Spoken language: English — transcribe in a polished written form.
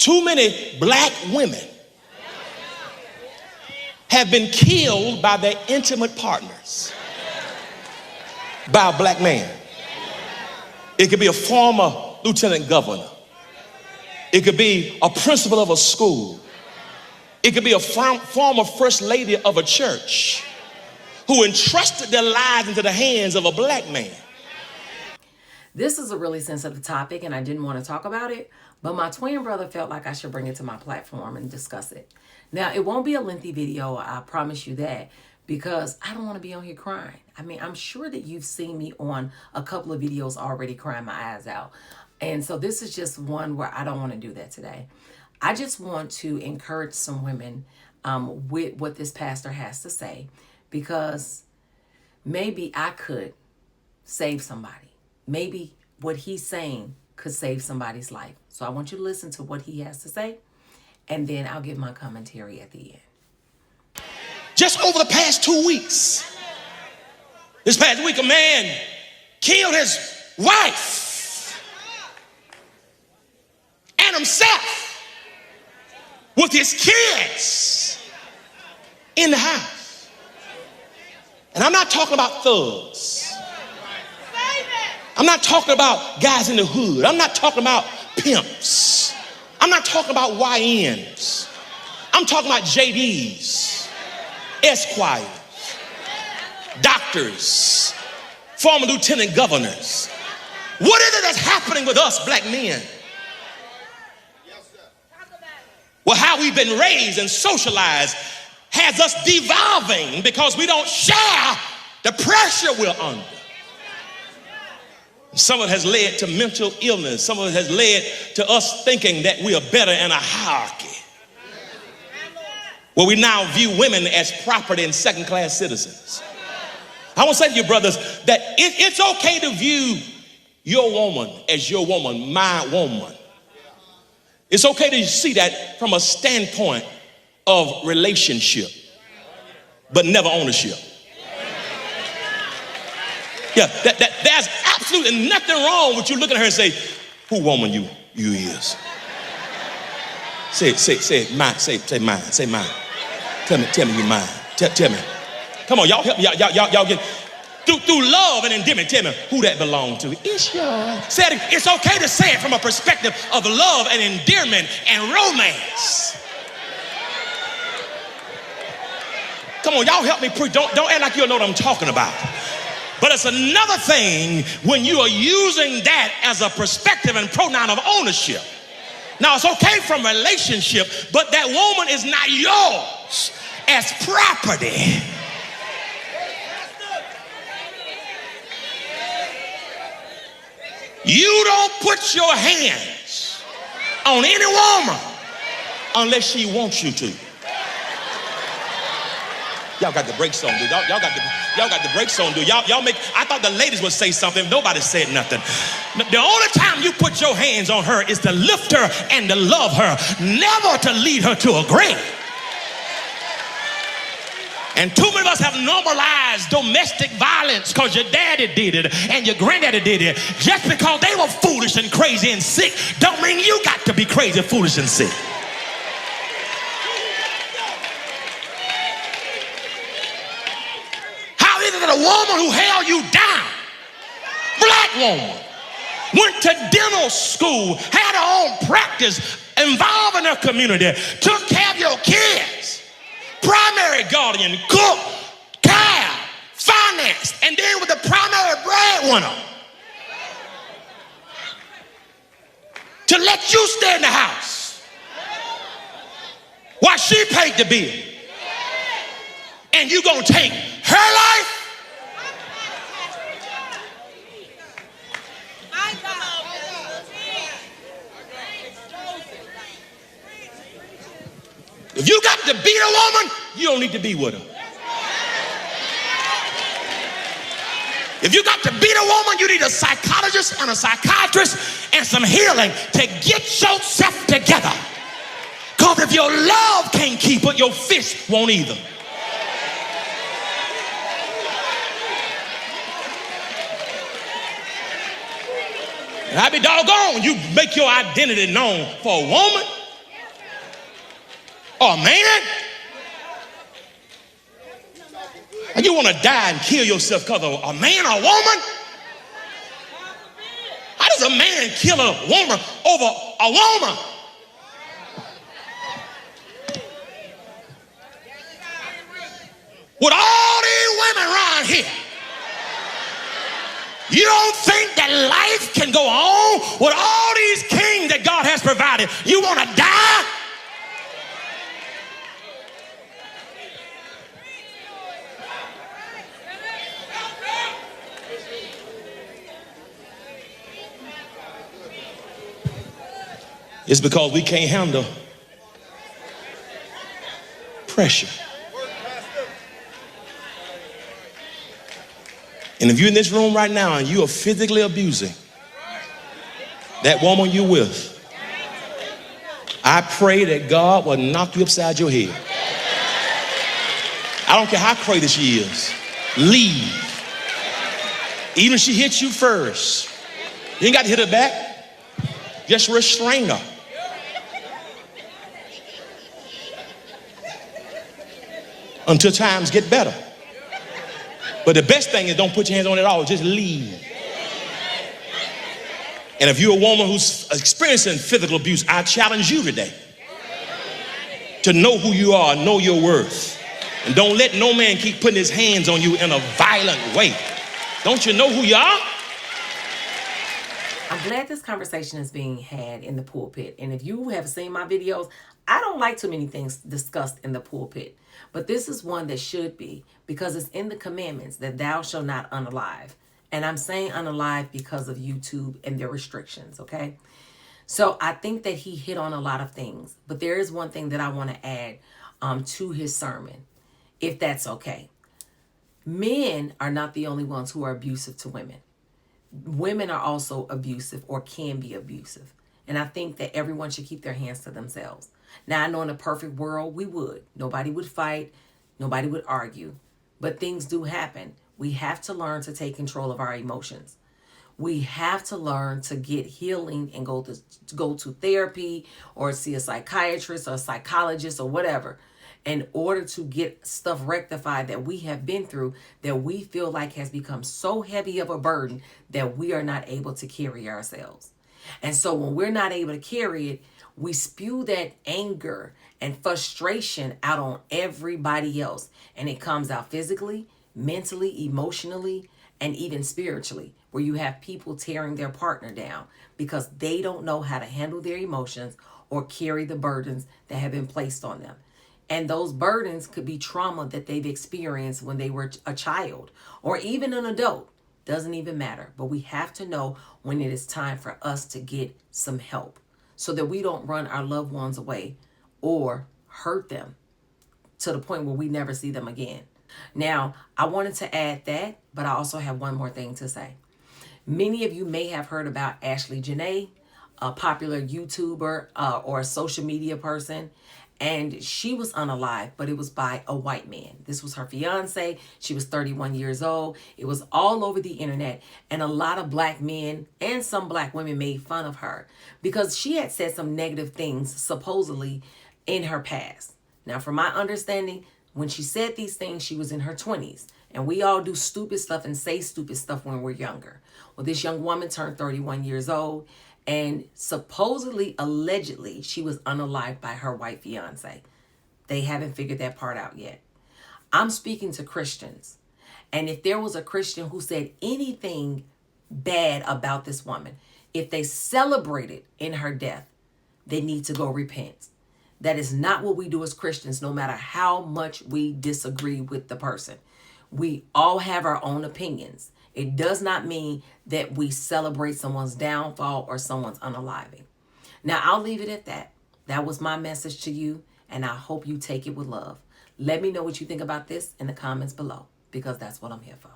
Too many black women have been killed by their intimate partners by a black man. It could be a former lieutenant governor. It could be a principal of a school. It could be a former first lady of a church who entrusted their lives into the hands of a black man. This is a really sensitive topic and I didn't want to talk about it, but my twin brother felt like I should bring it to my platform and discuss it. Now, it won't be a lengthy video, I promise you that, because I don't want to be on here crying. I mean, I'm sure that you've seen me on a couple of videos already crying my eyes out. And so this is just one where I don't want to do that today. I just want to encourage some women with what this pastor has to say, because maybe I could save somebody. Maybe what he's saying could save somebody's life. So I want you to listen to what he has to say, and then I'll give my commentary at the end. Just over the past 2 weeks, this past week, a man killed his wife and himself with his kids in the house. And I'm not talking about thugs. I'm not talking about guys in the hood. I'm not talking about pimps. I'm not talking about YNs. I'm talking about JDs, Esquires, doctors, former lieutenant governors. What is it that's happening with us black men? Well, how we've been raised and socialized has us devolving because we don't share the pressure we're under. Some of it has led to mental illness. Some of it has led to us thinking that we are better in a hierarchy, where we now view women as property and second-class citizens. I want to say to you, brothers, that it's okay to view your woman as your woman, my woman. It's okay to see that from a standpoint of relationship, but never ownership. Yeah, there's absolutely nothing wrong with you looking at her and say, who woman you is? Say mine, say mine, say mine. Tell me you mine. Tell me. Come on, y'all help me. Y'all get through love and endearment. Tell me who that belong to. It's yours. Say it. It's okay to say it from a perspective of love and endearment and romance. Come on, y'all help me preach. Don't act like you don't know what I'm talking about. But it's another thing when you are using that as a perspective and pronoun of ownership. Now, it's okay from relationship, but that woman is not yours as property. You don't put your hands on any woman unless she wants you to. Y'all got the brakes on, dude. Y'all got the brakes on, dude. Y'all make. I thought the ladies would say something. Nobody said nothing. The only time you put your hands on her is to lift her and to love her, never to lead her to a grave. And too many of us have normalized domestic violence because your daddy did it and your granddaddy did it. Just because they were foolish and crazy and sick don't mean you got to be crazy, foolish, and sick. A woman who held you down, black woman, went to dental school, had her own practice, involved in her community, took care of your kids, primary guardian, cook, care, finance, and then with the primary breadwinner to let you stay in the house while she paid the bill. And you gonna take her life? If you got to beat a woman, you don't need to be with her. If you got to beat a woman, you need a psychologist and a psychiatrist and some healing to get yourself together. Because if your love can't keep it, your fist won't either. And I be doggone, you make your identity known for a woman or a man? And you want to die and kill yourself because of a man or a woman? How does a man kill a woman over a woman? With all these women around here, you don't think that life can go on with all these kings that God has provided? You want to die? It's because we can't handle pressure. And if you're in this room right now and you are physically abusing that woman you're with, I pray that God will knock you upside your head. I don't care how crazy she is. Leave. Even if she hits you first, you ain't got to hit her back. Just restrain her. Until times get better. But the best thing is don't put your hands on it at all. Just leave. And if you're a woman who's experiencing physical abuse, I challenge you today to know who you are, know your worth. And don't let no man keep putting his hands on you in a violent way. Don't you know who you are? I'm glad this conversation is being had in the pulpit. And if you have seen my videos, I don't like too many things discussed in the pulpit. But this is one that should be, because it's in the commandments that thou shalt not unalive. And I'm saying unalive because of YouTube and their restrictions, okay? So I think that he hit on a lot of things. But there is one thing that I want to add to his sermon, if that's okay. Men are not the only ones who are abusive to women. Women are also abusive or can be abusive. And I think that everyone should keep their hands to themselves. Now, I know in a perfect world, we would. Nobody would fight. Nobody would argue. But things do happen. We have to learn to take control of our emotions. We have to learn to get healing and go to therapy or see a psychiatrist or a psychologist or whatever in order to get stuff rectified that we have been through that we feel like has become so heavy of a burden that we are not able to carry ourselves. And so when we're not able to carry it, we spew that anger and frustration out on everybody else. And it comes out physically, mentally, emotionally, and even spiritually, where you have people tearing their partner down because they don't know how to handle their emotions or carry the burdens that have been placed on them. And those burdens could be trauma that they've experienced when they were a child or even an adult. Doesn't even matter. But we have to know when it is time for us to get some help so that we don't run our loved ones away or hurt them to the point where we never see them again. Now, I wanted to add that, but I also have one more thing to say. Many of you may have heard about Ashee Jenae, a popular YouTuber or a social media person. And she was unalive, but it was by a white man. This was her fiance. She was 31 years old. It was all over the internet. And a lot of black men and some black women made fun of her because she had said some negative things, supposedly, in her past. Now, from my understanding, when she said these things, she was in her 20s. And we all do stupid stuff and say stupid stuff when we're younger. Well, this young woman turned 31 years old. And supposedly, allegedly, she was unalived by her white fiance. They haven't figured that part out yet. I'm speaking to Christians. And if there was a Christian who said anything bad about this woman, if they celebrated in her death, they need to go repent. That is not what we do as Christians, no matter how much we disagree with the person. We all have our own opinions. It does not mean that we celebrate someone's downfall or someone's unaliving. Now, I'll leave it at that. That was my message to you, and I hope you take it with love. Let me know what you think about this in the comments below, because that's what I'm here for.